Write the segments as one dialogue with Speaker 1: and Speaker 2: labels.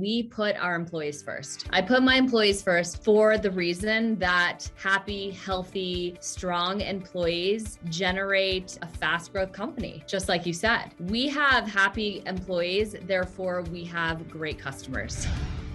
Speaker 1: we put our employees first. I put my employees first for the reason that happy, healthy, strong employees generate a fast growth company. Just like you said, we have happy employees, therefore we have great customers.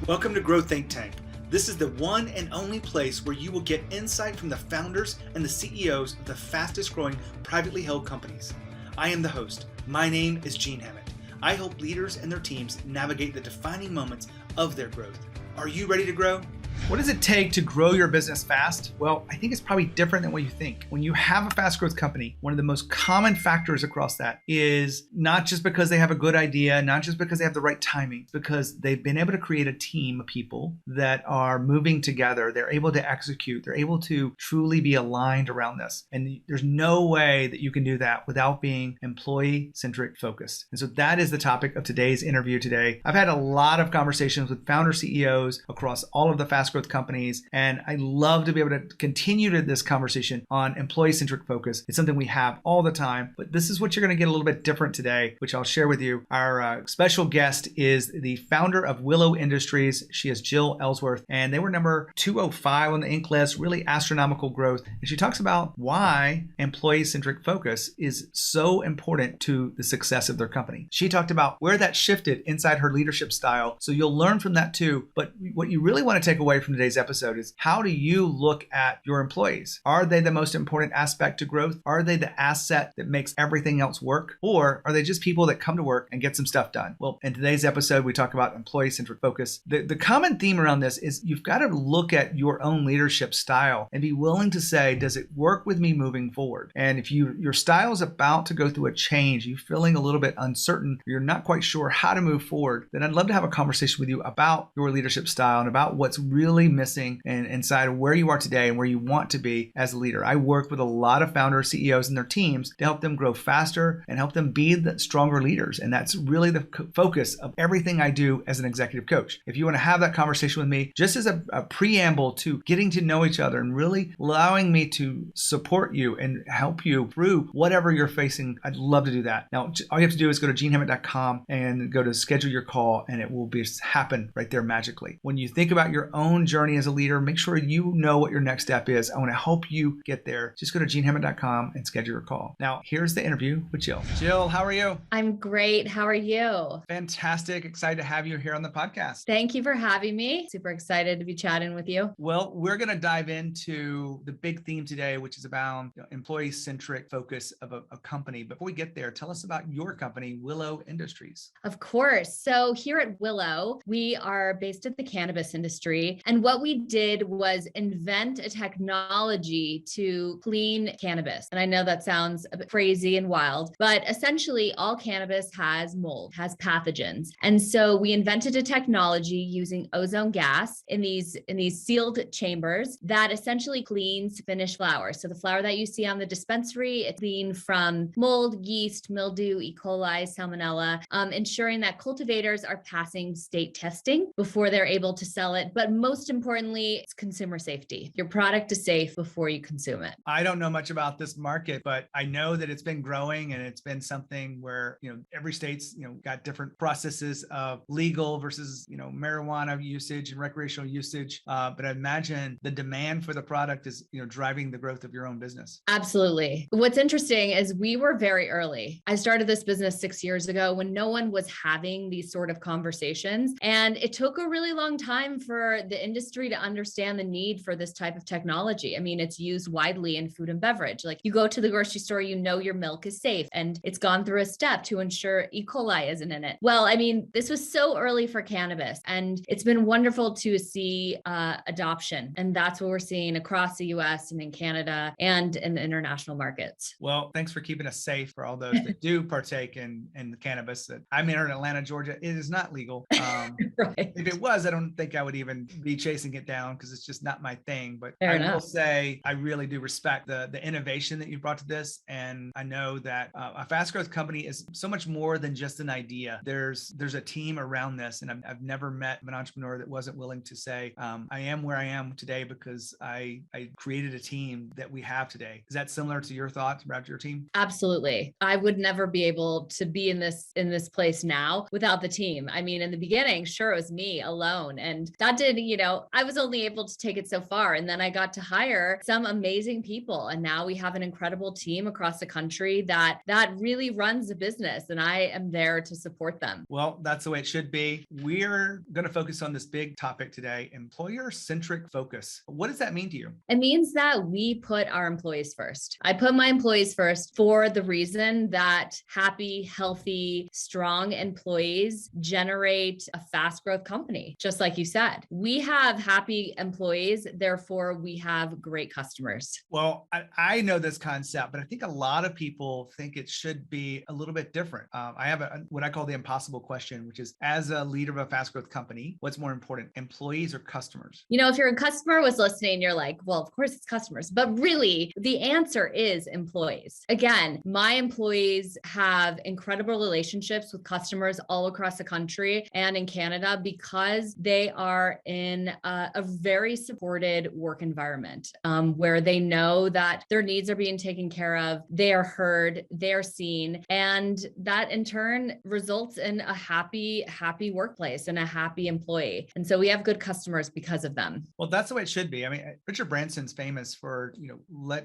Speaker 2: Welcome to Grow Think Tank. This is the one and only place where you will get insight from the founders and the CEOs of the fastest growing privately held companies. I am the host. My name is Gene Hammett. I help leaders and their teams navigate the defining moments of their growth. Are you ready to grow?
Speaker 3: What does it take to grow your business fast? Well, I think it's probably different than what you think. When you have a fast growth company, one of the most common factors across that is not just because they have a good idea, not just because they have the right timing, because they've been able to create a team of people that are moving together. They're able to execute. They're able to truly be aligned around this. And there's no way that you can do that without being employee-centric focused. And so that is the topic of today's interview today. I've had a lot of conversations with founder CEOs across all of the fast growth companies, and I love to be able to continue to this conversation on employee-centric focus. It's something we have all the time, but this is what you're going to get a little bit different today, which I'll share with you. Our special guest is the founder of Willow Industries. She is Jill Ellsworth, and they were number 205 on the Inc. list, really astronomical growth. And she talks about why employee-centric focus is so important to the success of their company. She talked about where that shifted inside her leadership style, so you'll learn from that too. But what you really want to take away from today's episode is, how do you look at your employees? Are they the most important aspect to growth? Are they the asset that makes everything else work? Or are they just people that come to work and get some stuff done? Well, in today's episode, we talk about employee-centric focus. The common theme around this is you've got to look at your own leadership style and be willing to say, does it work with me moving forward? And if your style is about to go through a change, you're feeling a little bit uncertain, you're not quite sure how to move forward, then I'd love to have a conversation with you about your leadership style and about what's really missing and inside of where you are today and where you want to be as a leader. I work with a lot of founders, CEOs, and their teams to help them grow faster and help them be the stronger leaders. And that's really the focus of everything I do as an executive coach. If you want to have that conversation with me, just as a preamble to getting to know each other and really allowing me to support you and help you through whatever you're facing, I'd love to do that. Now, all you have to do is go to genehammett.com and go to schedule your call, and it will happen right there magically. When you think about your own journey as a leader, make sure you know what your next step is. I want to help you get there. Just go to genehammett.com and schedule your call. Now, here's the interview with Jill. Jill, how are you?
Speaker 1: I'm great. How are you?
Speaker 3: Fantastic. Excited to have you here on the podcast.
Speaker 1: Thank you for having me. Super excited to be chatting with you.
Speaker 3: Well, we're going to dive into the big theme today, which is about employee-centric focus of a company. Before we get there, tell us about your company, Willow Industries.
Speaker 1: Of course. So here at Willow, we are based in the cannabis industry. And what we did was invent a technology to clean cannabis. And I know that sounds a bit crazy and wild, but essentially all cannabis has mold, has pathogens. And so we invented a technology using ozone gas in these sealed chambers that essentially cleans finished flower. So the flower that you see on the dispensary, it's clean from mold, yeast, mildew, E. coli, salmonella, ensuring that cultivators are passing state testing before they're able to sell it. But most importantly, it's consumer safety. Your product is safe before you consume it.
Speaker 3: I don't know much about this market, but I know that it's been growing, and it's been something where, every state's, got different processes of legal versus, marijuana usage and recreational usage. But I imagine the demand for the product is, driving the growth of your own business.
Speaker 1: Absolutely. What's interesting is we were very early. I started this business 6 years ago when no one was having these sort of conversations. And it took a really long time for the industry to understand the need for this type of technology. I mean, it's used widely in food and beverage. Like, you go to the grocery store, your milk is safe, and it's gone through a step to ensure E. coli isn't in it. Well, I mean, this was so early for cannabis, and it's been wonderful to see adoption. And that's what we're seeing across the US and in Canada and in the international markets.
Speaker 3: Well, thanks for keeping us safe for all those that do partake in the cannabis. I'm here in Atlanta, Georgia. It is not legal.
Speaker 1: Right.
Speaker 3: If it was, I don't think I would even be chasing it down because it's just not my thing. But
Speaker 1: Fair
Speaker 3: I
Speaker 1: enough.
Speaker 3: will say I really do respect the innovation that you brought to this. And I know that a fast growth company is so much more than just an idea. There's a team around this. And I've never met an entrepreneur that wasn't willing to say, I am where I am today because I created a team that we have today. Is that similar to your thoughts about your team?
Speaker 1: Absolutely. I would never be able to be in this place now without the team. I mean, in the beginning, sure, it was me alone. And that did, I was only able to take it so far. And then I got to hire some amazing people. And now we have an incredible team across the country that really runs the business. And I am there to support them.
Speaker 3: Well, that's the way it should be. We're going to focus on this big topic today, employer-centric focus. What does that mean to you?
Speaker 1: It means that we put our employees first. I put my employees first for the reason that happy, healthy, strong employees generate a fast growth company. Just like you said, we have happy employees, therefore we have great customers.
Speaker 3: Well, I know this concept, but I think a lot of people think it should be a little bit different. I have what I call the impossible question, which is, as a leader of a fast growth company, what's more important, employees or customers?
Speaker 1: If your customer was listening, you're like, well, of course it's customers, but really the answer is employees. Again, my employees have incredible relationships with customers all across the country and in Canada because they are in a very supported work environment where they know that their needs are being taken care of, they are heard, they are seen, and that in turn results in a happy workplace and a happy employee. And so we have good customers because of them.
Speaker 3: Well, that's the way it should be. I mean, Richard Branson's famous for,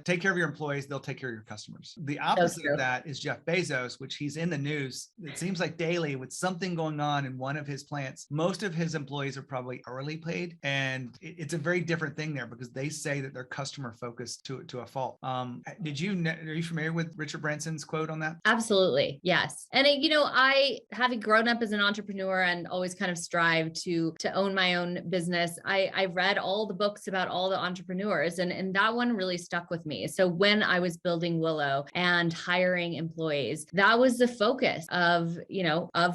Speaker 3: take care of your employees, they'll take care of your customers. The opposite of that is Jeff Bezos, which he's in the news, it seems like daily, with something going on in one of his plants. Most of his employees are probably hourly paid. And it's a very different thing there because they say that they're customer focused to a fault. Are you familiar with Richard Branson's quote on that?
Speaker 1: Absolutely. Yes. And I, having grown up as an entrepreneur and always kind of strive to own my own business, I read all the books about all the entrepreneurs and that one really stuck with me. So when I was building Willow and hiring employees, that was the focus of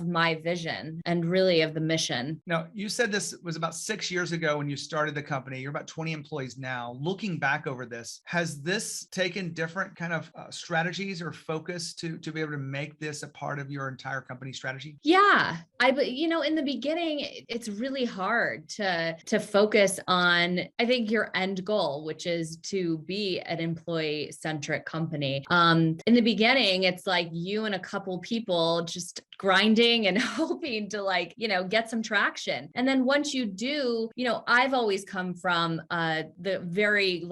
Speaker 1: my vision and really of the mission.
Speaker 3: Now, you said this was about 6 years ago when you started the company. You're about 20 employees now. Looking back over this, has this taken different kind of strategies or focus to be able to make this a part of your entire company strategy?
Speaker 1: Yeah. In the beginning, it's really hard to focus on, I think, your end goal, which is to be an employee-centric company. In the beginning, it's like you and a couple people just grinding and hoping to get some traction. And then once you do, I've always come from the very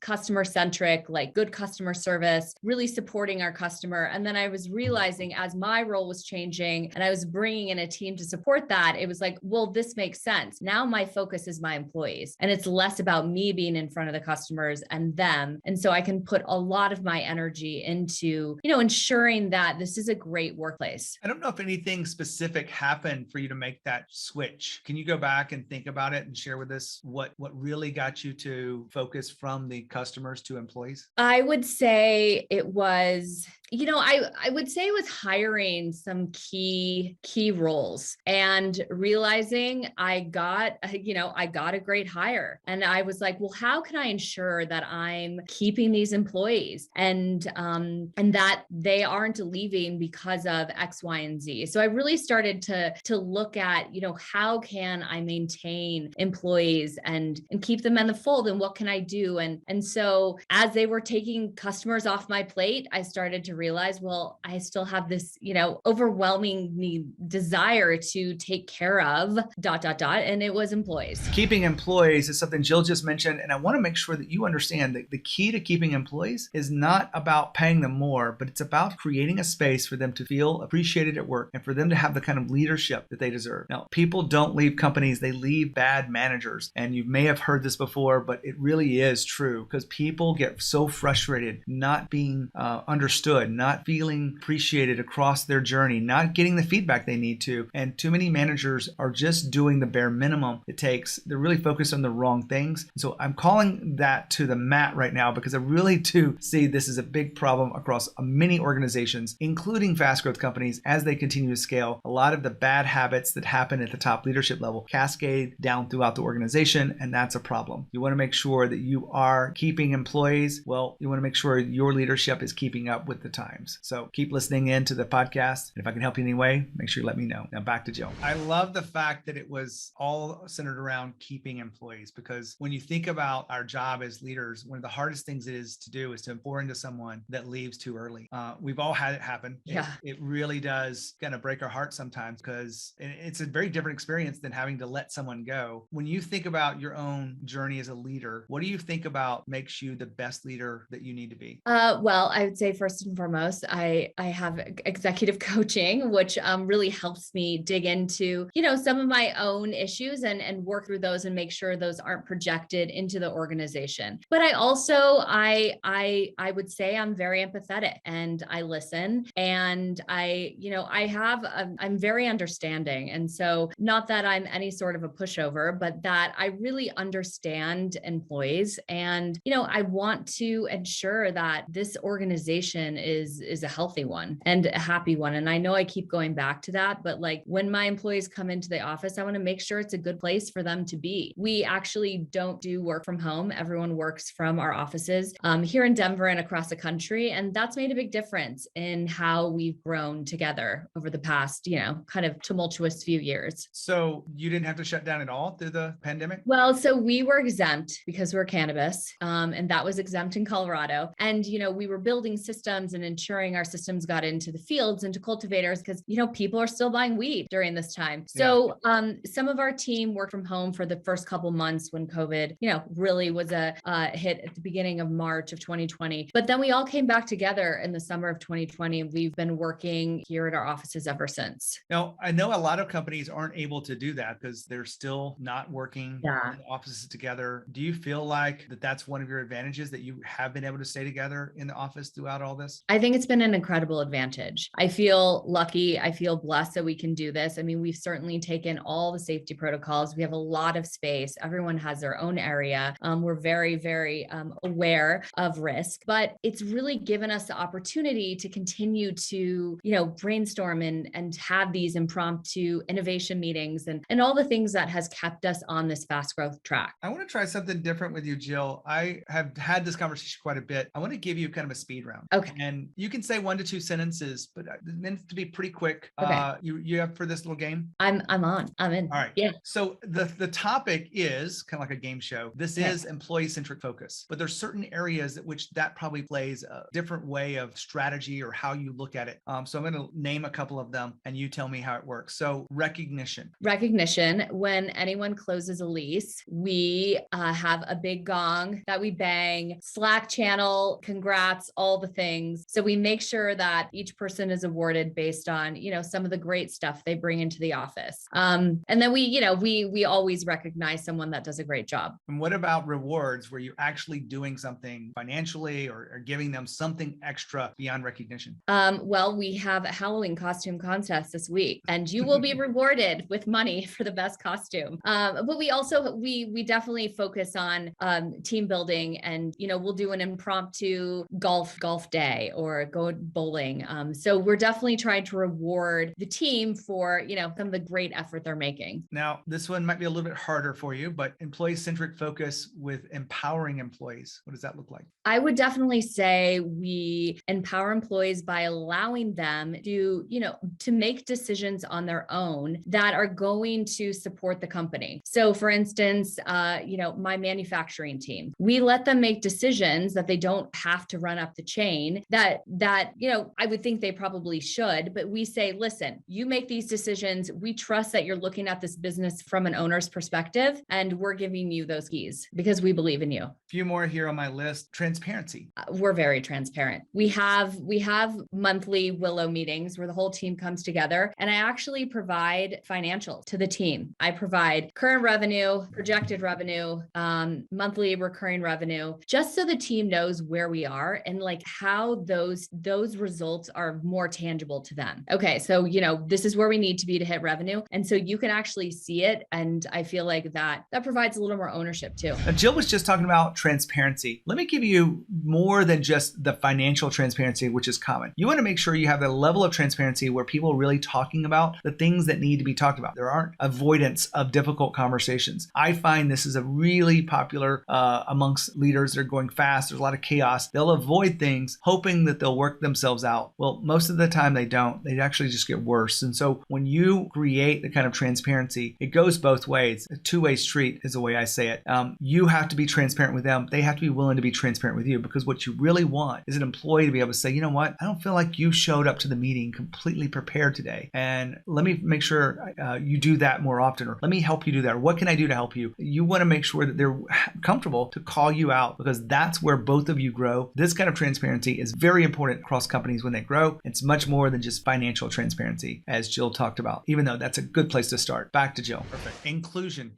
Speaker 1: customer centric, good customer service, really supporting our customer. And then I was realizing as my role was changing and I was bringing in a team to support that, it was like, well, this makes sense. Now my focus is my employees and it's less about me being in front of the customers and them. And so I can put a lot of my energy into, ensuring that this is a great workplace.
Speaker 3: I don't know if anything specific happened for you to make that switch. Can you go back and think about it and share with us what really got you to focus from the customers to employees?
Speaker 1: I would say it was, I would say it was hiring some key roles and realizing I got a great hire. And I was like, well, how can I ensure that I'm keeping these employees and that they aren't leaving because of X, Y, and Z. So I really started to look at, how can I maintain employees and keep them in the fold and what can I do? And so as they were taking customers off my plate, I started to realize, well, I still have this, overwhelming desire to take care of ... And it was employees.
Speaker 3: Keeping employees is something Jill just mentioned. And I want to make sure that you understand that the key to keeping employees is not about paying them more, but it's about creating a space for them to feel appreciated at work and for them to have the kind of leadership that they deserve. Now, people don't leave companies, they leave bad managers. And you may have heard this before, but it really is true because people get so frustrated not being understood, not feeling appreciated across their journey, not getting the feedback they need to. And too many managers are just doing the bare minimum it takes. They're really focused on the wrong things. So I'm calling that to the mat right now because I really do see this as a big problem across many organizations, including fast growth companies, as they continue to scale, a lot of the bad habits that happen at the top leadership level cascade down throughout the organization, and that's a problem. You want to make sure that you are keeping employees. Well, you want to make sure your leadership is keeping up with the times. So keep listening in to the podcast. And if I can help you in any way, make sure you let me know. Now back to Jill. I love the fact that it was all centered around keeping employees, because when you think about our job as leaders, one of the hardest things it is to do is to pour into someone that leaves too early. We've all had it happen.
Speaker 1: Yeah.
Speaker 3: It really does kind of break our hearts sometimes, because it's a very different experience than having to let someone go. When you think about your own journey as a leader, what do you think about makes you the best leader that you need to be?
Speaker 1: Well, I would say first and foremost, I have executive coaching, which really helps me dig into, some of my own issues and work through those and make sure those aren't projected into the organization. But I also, I would say I'm very empathetic and I listen, and I'm very understanding. And so not that I'm any sort of a pushover, but that I really understand employees. And, I want to ensure that this organization is a healthy one and a happy one. And I know I keep going back to that, but like when my employees come into the office, I want to make sure it's a good place for them to be. We actually don't do work from home. Everyone works from our offices here in Denver and across the country. And that's made a big difference in how we've grown together over the past, kind of tumultuous few years.
Speaker 3: So you didn't have to shut down at all through the pandemic?
Speaker 1: Well, so we were exempt because we're cannabis, and that was exempt in Colorado. And, we were building systems and ensuring our systems got into the fields, into cultivators, because, people are still buying weed during this time. So some of our team worked from home for the first couple months when COVID, really was a hit at the beginning of March of 2020. But then we all came back together in the summer of 2020. And we've been working here at our offices ever since.
Speaker 3: Now, I know a lot of companies aren't able to do that because they're still not working in offices together. Do you feel like that's one of your advantages, that you have been able to stay together in the office throughout all this?
Speaker 1: I think it's been an incredible advantage. I feel lucky. I feel blessed that we can do this. I mean, we've certainly taken all the safety protocols. We have a lot of space. Everyone has their own area. We're very, very aware of risk, but it's really given us the opportunity to continue to, brainstorm and have these impromptu innovation meetings and all the things that has kept us on this fast growth track.
Speaker 3: I want to try something different with you, Jill. I have had this conversation quite a bit. I want to give you kind of a speed round.
Speaker 1: Okay.
Speaker 3: And you can say 1 to 2 sentences, but it's meant to be pretty quick.
Speaker 1: Okay.
Speaker 3: You up for this little game?
Speaker 1: I'm in.
Speaker 3: All right.
Speaker 1: Yeah.
Speaker 3: So the topic is kind of like a game show. This is employee-centric focus, but there's certain areas at which that probably plays a different way of strategy or how you look at it. So I'm going to name a couple of them and you tell me how it works. So recognition.
Speaker 1: When anyone closes a lease, we have a big gong that we bang, Slack channel, congrats, all the things. So we make sure that each person is awarded based on, some of the great stuff they bring into the office. And then we always recognize someone that does a great job.
Speaker 3: And what about rewards, where you're actually doing something financially or giving them something extra beyond recognition?
Speaker 1: Well, we have a Halloween costume contest this week, and you will be rewarded with money for the best costume. But we also, we definitely focus on team building, and, we'll do an impromptu golf day or go bowling. So we're definitely trying to reward the team for, some of the great effort they're making.
Speaker 3: Now, this one might be a little bit harder for you, but employee-centric focus with empowering employees. What does that look like?
Speaker 1: I would definitely say we empower employees by allowing them to, to make decisions on their own that are going to support the company. So for instance, my manufacturing team, we let them make decisions that they don't have to run up the chain that, I would think they probably should, but we say, listen, you make these decisions. We trust that you're looking at this business from an owner's perspective, and we're giving you those keys because we believe in you. A
Speaker 3: few more here on my list. Transparency.
Speaker 1: We're very transparent. We have monthly Willow meetings where the whole team comes together, and I actually provide financials to the team. I provide current revenue, projected revenue, monthly recurring revenue, just so the team knows where we are and like how those results are more tangible to them. Okay, so this is where we need to be to hit revenue, and so you can actually see it, and I feel like that provides a little more ownership too.
Speaker 3: Now, Jill was just talking about transparency. Let me give you more than just the financial transparency, which is common. You want to make sure you have the level of transparency transparency where people are really talking about the things that need to be talked about. There aren't avoidance of difficult conversations. I find this is a really popular amongst leaders that are going fast. There's a lot of chaos. They'll avoid things hoping that they'll work themselves out. Well, most of the time they don't. They actually just get worse. And so when you create the kind of transparency, it goes both ways. A two-way street is the way I say it. You have to be transparent with them. They have to be willing to be transparent with you, because what you really want is an employee to be able to say, you know what, I don't feel like you showed up to the meeting completely prepared today. And let me make sure you do that more often, or let me help you do that. Or what can I do to help you? You want to make sure that they're comfortable to call you out, because that's where both of you grow. This kind of transparency is very important across companies when they grow. It's much more than just financial transparency, as Jill talked about, even though that's a good place to start. Back to Jill. Perfect. Inclusion.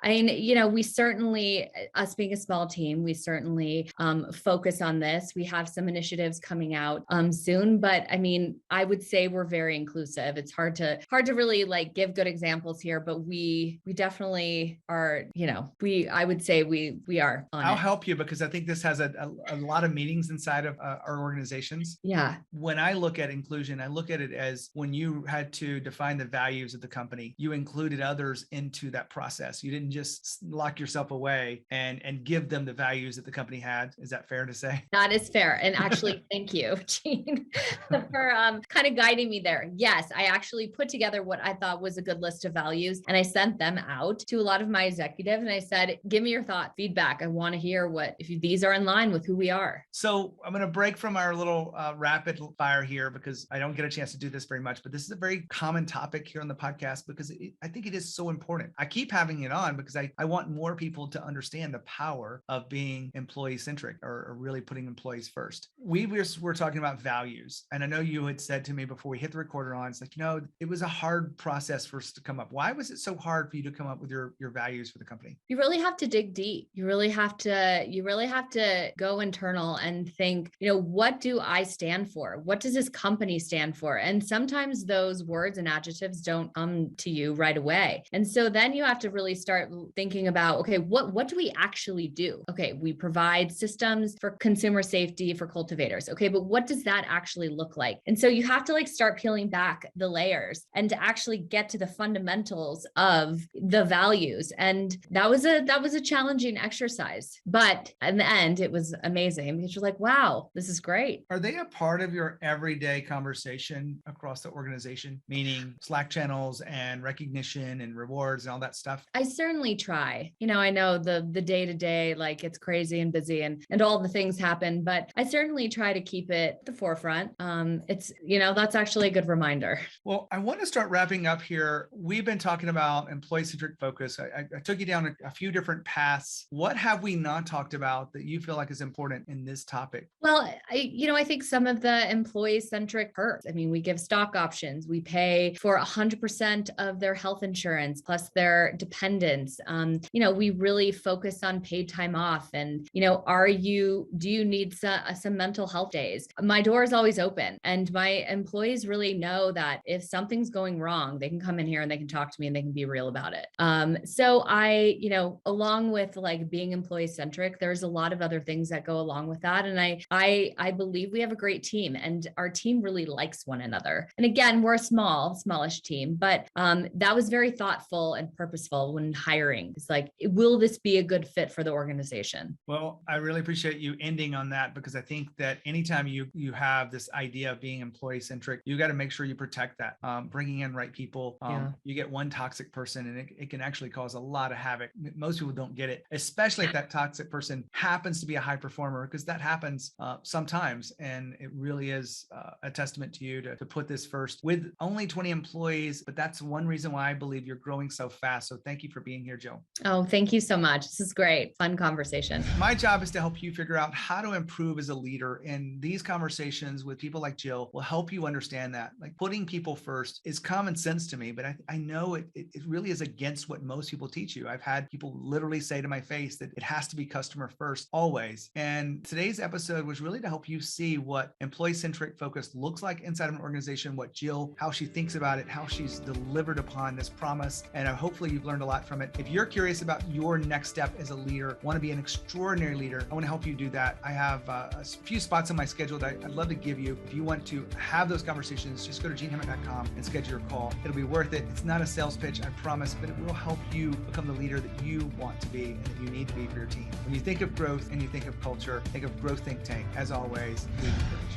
Speaker 1: I mean, we certainly, us being a small team, we certainly focus on this. We have some initiatives coming out soon, but I mean, I would say we're very inclusive. It's hard to really like give good examples here, but we definitely are, I would say we are on
Speaker 3: I'll
Speaker 1: it.
Speaker 3: help you, because I think this has a lot of meetings inside of our organizations.
Speaker 1: Yeah.
Speaker 3: When I look at inclusion, I look at it as when you had to define the values of the company, you included others into that process. You didn't just lock yourself away and give them the values that the company had. Is that fair to say?
Speaker 1: That is fair. And actually, thank you, Jean, for kind of guiding me there. Yes, I actually put together what I thought was a good list of values, and I sent them out to a lot of my executives. And I said, give me your thought, feedback. I want to hear if these are in line with who we are.
Speaker 3: So I'm going to break from our little rapid fire here, because I don't get a chance to do this very much, but this is a very common topic here on the podcast, because I think it is so important. I keep having it on because I want more people to understand the power of being employee-centric, or really putting employees first. We were talking about values. And I know you had said to me before we hit the recorder on, it's like, it was a hard process for us to come up. Why was it so hard for you to come up with your values for the company?
Speaker 1: You really have to dig deep. You really have to go internal and think, what do I stand for? What does this company stand for? And sometimes those words and adjectives don't come to you right away. And so then you have to really start thinking about, okay, what do we actually do? Okay, we provide systems for consumer safety for cultivators. Okay, but what does that actually look like? And so you have to start peeling back the layers and to actually get to the fundamentals of the values. And that was a challenging exercise, but in the end, it was amazing, because you're like, wow, this is great.
Speaker 3: Are they a part of your everyday conversation across the organization, meaning Slack channels and recognition and rewards and all that stuff?
Speaker 1: I certainly try. I know the day-to-day, it's crazy and busy and all the things happen, but I certainly try to keep it at the forefront. It's, that's actually a good reminder.
Speaker 3: Well, I want to start wrapping up here. We've been talking about employee-centric focus. I took you down a few different paths. What have we not talked about that you feel like is important in this topic?
Speaker 1: Well, I think some of the employee-centric perks. I mean, we give stock options. We pay for 100% of their health insurance plus their dependents. We really focus on paid time off. And, do you need some mental health days? My door is always open, and my employees really know that if something's going wrong, they can come in here and they can talk to me and they can be real about it. So I, along with being employee-centric, there's a lot of other things that go along with that. And I believe we have a great team, and our team really likes one another. And again, we're a smallish team, but that was very thoughtful and purposeful when hiring. It's like, will this be a good fit for the organization?
Speaker 3: Well, I really appreciate you ending on that, because I think that anytime you have this idea of being employee-centric, you got to make sure you protect that. Bringing in right people. You get one toxic person and it can actually cause a lot of havoc. Most people don't get it, especially if that toxic person happens to be a high performer, because that happens sometimes. And it really is a testament to you to put this first with only 20 employees. But that's one reason why I believe you're growing so fast. So thank you for being here, Jill.
Speaker 1: Oh, thank you so much. This is great. Fun conversation.
Speaker 3: My job is to help you figure out how to improve as a leader. And these conversations with people like Jill will help you understand that. Putting people first is common sense to me, but I know it really is against what most people teach you. I've had people literally say to my face that it has to be customer first always. And today's episode was really to help you see what employee-centric focus looks like inside of an organization, what Jill, how she thinks about it, how she's delivered upon this promise. And hopefully you've learned a lot from it. If you're curious about your next step as a leader, want to be an extraordinary leader, I want to help you do that. I have a few spots on my schedule that I'd love to give you if you want to have those conversations, just go to genehammett.com and schedule your call. It'll be worth it. It's not a sales pitch, I promise, but it will help you become the leader that you want to be and that you need to be for your team. When you think of growth and you think of culture, think of Growth Think Tank. As always, lead with grace.